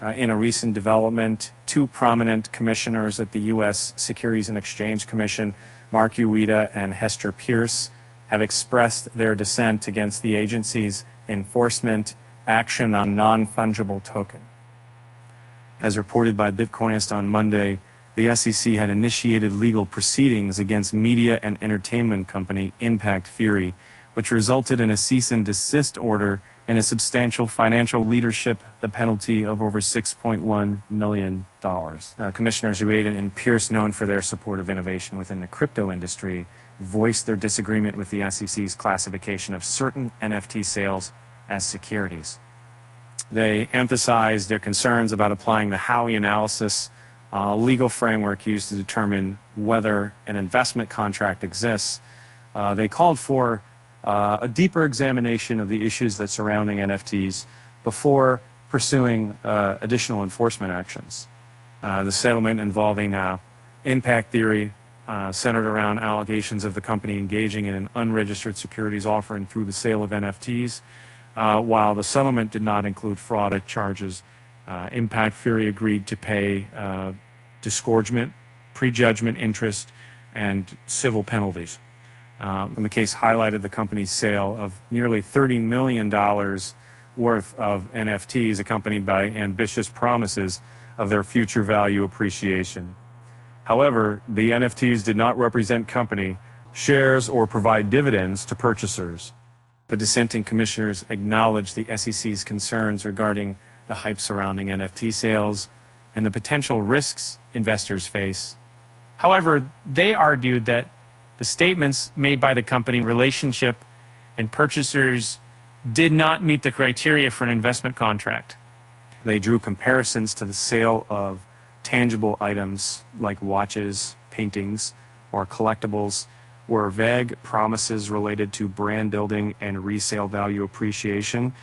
In a recent development, two prominent commissioners at the U.S. Securities and Exchange Commission, Mark Uyeda and Hester Peirce, have expressed their dissent against the agency's enforcement action on non-fungible token. As reported by Bitcoinist on Monday, the SEC had initiated legal proceedings against media and entertainment company Impact Theory, which resulted in a cease and desist order and a substantial financial leadership, the penalty of over $6.1 million. Commissioners Uyeda and Peirce, known for their support of innovation within the crypto industry, voiced their disagreement with the SEC's classification of certain NFT sales as securities. They emphasized their concerns about applying the Howey analysis, legal framework used to determine whether an investment contract exists. They called for a deeper examination of the issues that surrounding NFTs before pursuing additional enforcement actions. The settlement involving Impact Theory centered around allegations of the company engaging in an unregistered securities offering through the sale of NFTs. While the settlement did not include fraud charges, Impact Theory agreed to pay disgorgement, prejudgment interest, and civil penalties. And the case highlighted the company's sale of nearly $30 million worth of NFTs, accompanied by ambitious promises of their future value appreciation. However, the NFTs did not represent company shares or provide dividends to purchasers. The dissenting commissioners acknowledged the SEC's concerns regarding the hype surrounding NFT sales and the potential risks investors face. However, they argued that the statements made by the company relationship and purchasers did not meet the criteria for an investment contract. They drew comparisons to the sale of tangible items like watches, paintings, or collectibles, where vague promises related to brand building and resale value appreciation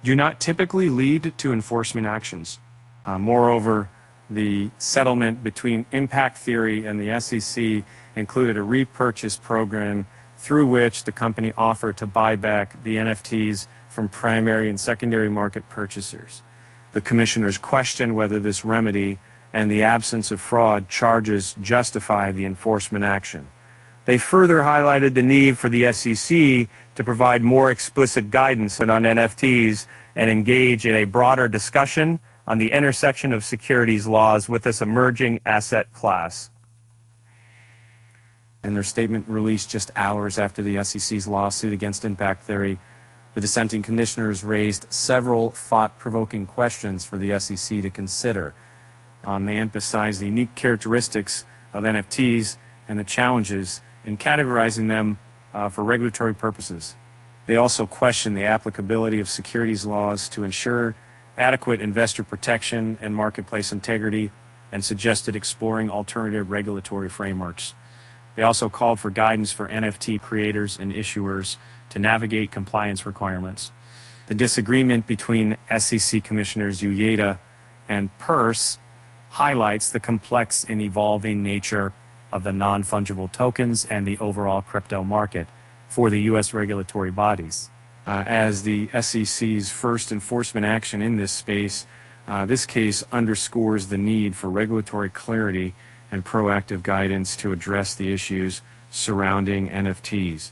do not typically lead to enforcement actions. Moreover, the settlement between Impact Theory and the SEC included a repurchase program through which the company offered to buy back the NFTs from primary and secondary market purchasers. The commissioners questioned whether this remedy and the absence of fraud charges justify the enforcement action. They further highlighted the need for the SEC to provide more explicit guidance on NFTs and engage in a broader discussion on the intersection of securities laws with this emerging asset class. In their statement released just hours after the SEC's lawsuit against Impact Theory, the dissenting commissioners raised several thought-provoking questions for the SEC to consider. They emphasized the unique characteristics of NFTs and the challenges in categorizing them for regulatory purposes. They also questioned the applicability of securities laws to ensure adequate investor protection and marketplace integrity, and suggested exploring alternative regulatory frameworks. They also called for guidance for NFT creators and issuers to navigate compliance requirements. The disagreement between SEC Commissioners Uyeda and Peirce highlights the complex and evolving nature of the non-fungible tokens and the overall crypto market for the U.S. regulatory bodies. As the SEC's first enforcement action in this space, this case underscores the need for regulatory clarity and proactive guidance to address the issues surrounding NFTs.